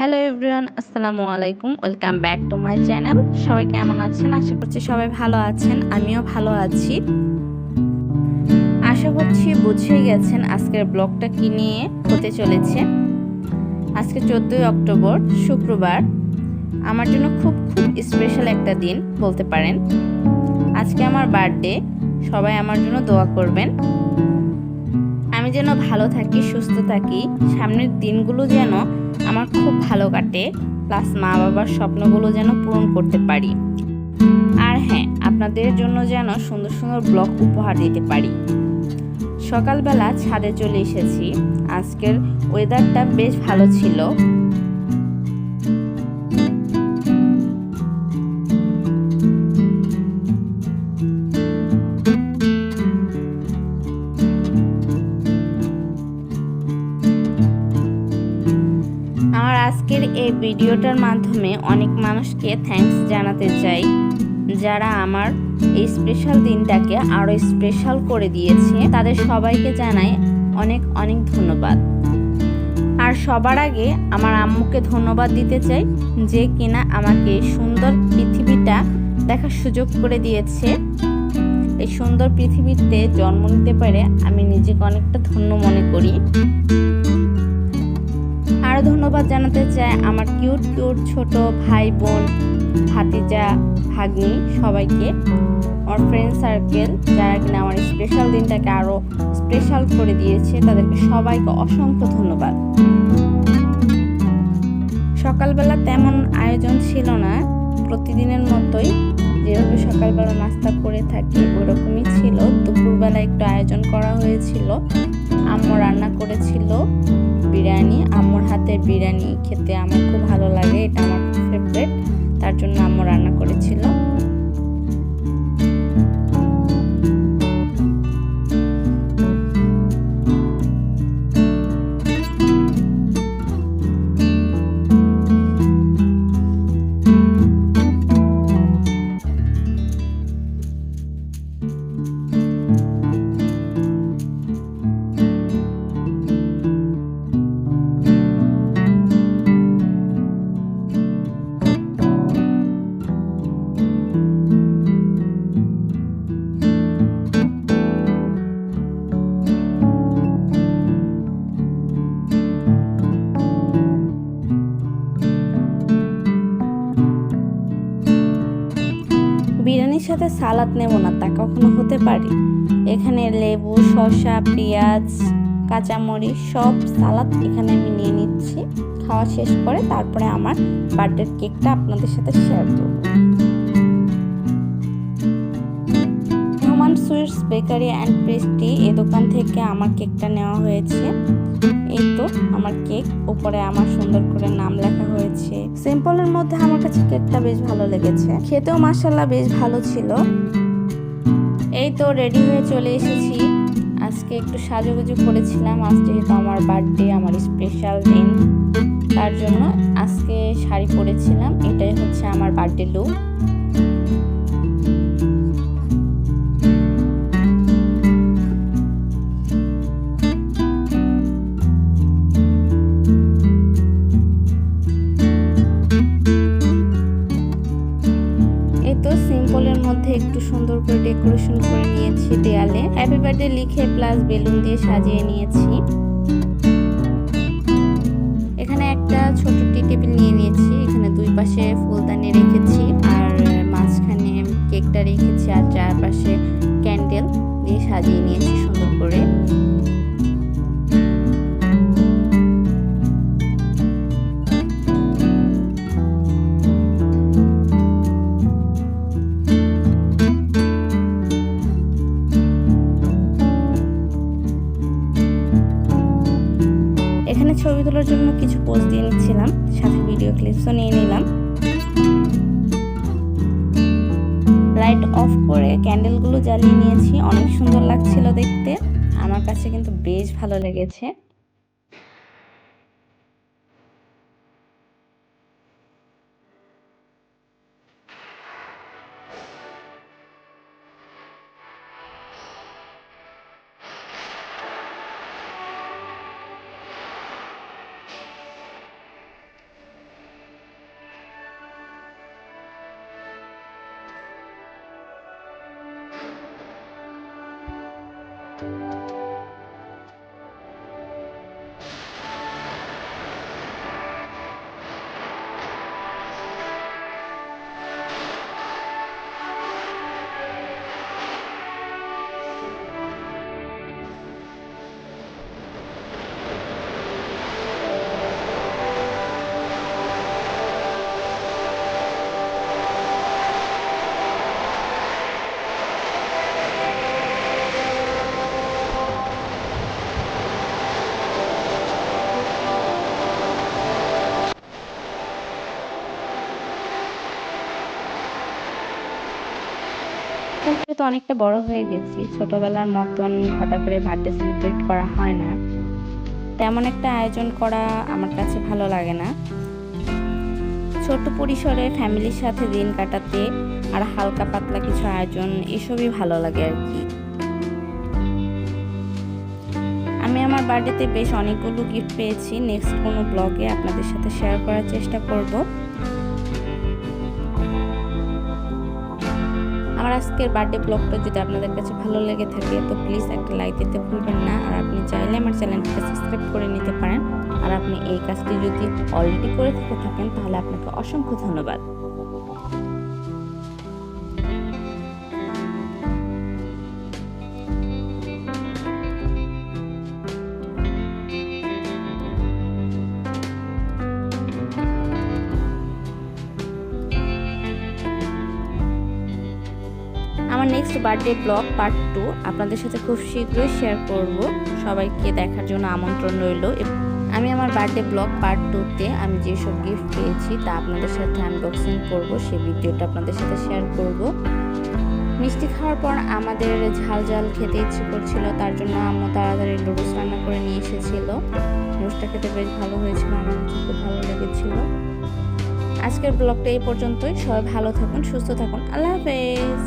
Hello everyone, আসসালামু আলাইকুম। Welcome back to my channel. সবাই কেমন আছেন? আশা করছি সবাই ভালো আছেন। আমিও ভালো আছি। আশা করছি বুঝেই গেছেন আজকের ব্লগটা কি নিয়ে হতে চলেছে। আজকে 14ই অক্টোবর, শুক্রবার। আমার জন্য খুব স্পেশাল একটা দিন বলতে পারেন। আজকে আমার বার্থডে। সবাই আমার জন্য দোয়া করবেন। আমি যেন ভালো থাকি, সুস্থ থাকি, সামনের দিনগুলো যেন আমার খুব ভালো কাটে, প্লাস মা বাবার স্বপ্নগুলো যেন পূরণ করতে পারি। আর হ্যাঁ, আপনাদের জন্য যেন সুন্দর সুন্দর ব্লগ উপহার দিতে পারি। সকালবেলা ছাদে চলে এসেছি। আজকের ওয়েদারটা বেশ ভালো ছিল। আমার আজকের এই ভিডিওটার মাধ্যমে অনেক মানুষকে থ্যাঙ্কস জানাতে চাই, যারা আমার এই স্পেশাল দিনটাকে আরও স্পেশাল করে দিয়েছে। তাদের সবাইকে জানাই অনেক অনেক ধন্যবাদ। আর সবার আগে আমার আম্মুকে ধন্যবাদ দিতে চাই, যে কিনা আমাকে সুন্দর পৃথিবীটা দেখার সুযোগ করে দিয়েছে। এই সুন্দর পৃথিবীতে জন্ম নিতে পারে আমি নিজেকে অনেকটা ধন্য মনে করি। আরও ধন্যবাদ জানাতে চাই আমার কিউট ছোট ভাই বোন, ভাতিজা, ভাগ্নি সবাইকে, আমার ফ্রেন্ড সার্কেল, যারা কিনা আমার স্পেশাল দিনটাকে আরও স্পেশাল করে দিয়েছে। তাদেরকে সবাইকে অসংখ্য ধন্যবাদ। সকালবেলা তেমন আয়োজন ছিল না, প্রতিদিনের মতোই যেভাবে সকালবেলা নাস্তা করে থাকি ওরকমই ছিল। দুপুরবেলা একটু আয়োজন করা হয়েছিল। আম্মু রান্না করেছিল বিরিয়ানি। আম্মুর হাতের বিরিয়ানি খেতে আমার খুব ভালো লাগে, এটা আমার খুব ফেভারিট। তার জন্য আম্মু রান্না করেছিল। বিরিয়ানির সাথে সালাদ নেব না তা কখনো হতে পারে? এখানে লেবু, শসা, পেঁয়াজ, কাঁচামরিচ সব সালাদ এখানে আমি নিয়ে নিচ্ছি। খাওয়া শেষ করে তারপরে আমার বার্থডে কেকটা আপনাদের সাথে শেয়ার করব। Rahman sweets bakery and pastry, এই দোকান থেকে আমার কেকটা নেওয়া হয়েছে। এই তো আমার কেক, উপরে আমার সুন্দর করে নাম লেখা হয়েছে। সিম্পলের মধ্যে আমার কাছে কেকটা বেশ ভালো লেগেছে, খেতেও মাশাআল্লাহ বেশ ভালো ছিল। এই তো রেডি হয়ে চলে এসেছি। আজকে একটু সাজুগুজু করেছিলাম, আজ যেহেতু আমার বার্থডে, আমার স্পেশাল দিন, তার জন্য আজকে শাড়ি পরেছিলাম। এটাই হচ্ছে আমার বার্থডে লুক। সিম্পলের মধ্যে একটু সুন্দর করে ডেকোরেশন করে নিয়েছি দেয়ালে। হ্যাপি বার্থডে লিখে প্লাস বেলুন দিয়ে সাজিয়ে নিয়েছি। এখানে একটা ছোট টি টেবিল নিয়ে নিয়েছি। এখানে দুই পাশে ফুলদানি রেখেছি, আর মাঝখানে কেকটা রেখেছি, আর চারপাশে ক্যান্ডেল দিয়ে সাজিয়ে নিয়েছি সুন্দর করে। এখানে ছবি তোলার জন্য কিছু পোজ দিয়ে নিচ্ছিলাম, সাথে ভিডিও ক্লিপসও নিয়ে নিলাম। লাইট অফ করে ক্যান্ডেলগুলো জ্বালিয়ে নিয়েছি। অনেক সুন্দর লাগছিল দেখতে, আমার কাছে কিন্তু বেশ ভালো লেগেছে। আজকাল থেকে তো অনেকটা বড় হয়ে গেছি, ছোটবেলার মতন হঠাৎ করে বার্থডে সেলিব্রেট করা হয় না। তেমন একটা আয়োজন করা আমার কাছে ভালো লাগে না। ছোট পরিসরে ফ্যামিলির সাথে দিন কাটাতে আর হালকা পাতলা কিছু আয়োজন এসবই ভালো লাগে আর কি। আমি আমার বার্থডেতে বেশ অনেকগুলো গিফট পেয়েছি। নেক্সট কোনো ব্লগে আপনাদের সাথে শেয়ার করার চেষ্টা করব। আমার আজকের বার্থডে ব্লগটা যদি আপনাদের কাছে ভালো লেগে থাকে তো প্লিজ একটা লাইক দিতে ভুলবেন না। আর আপনি চাইলে আমার চ্যানেলটিকে সাবস্ক্রাইব করে নিতে পারেন। আর আপনি এই কাজটি যদি অলরেডি করে থেকে থাকেন তাহলে আপনাকে অসংখ্য ধন্যবাদ। আমার নেক্সট বার্থডে ব্লগ পার্ট 2 আপনাদের সাথে খুব শীঘ্রই শেয়ার করব। সবাইকে দেখার জন্য আমন্ত্রণ রইল। আমি আমার বার্থডে ব্লগ পার্ট 2-তে আমি যেসব গিফট পেয়েছি তা আপনাদের সাথে আনবক্সিং করব, সেই ভিডিওটা আপনাদের সাথে শেয়ার করব। মিষ্টি খাওয়ার পর আমাদের ঝাল ঝাল খেতে ইচ্ছে করছিল, তার জন্য আম্মু তাড়াতাড়ি নুডলস রান্না করে নিয়ে এসেছিল। নুডলসটা খেতে বেশ ভালো হয়েছিল, আমার খুব ভালো লেগেছিল। আজকের ব্লগটা এই পর্যন্তই। সবাই ভালো থাকুন, সুস্থ থাকুন। আল্লাহ হাফেজ।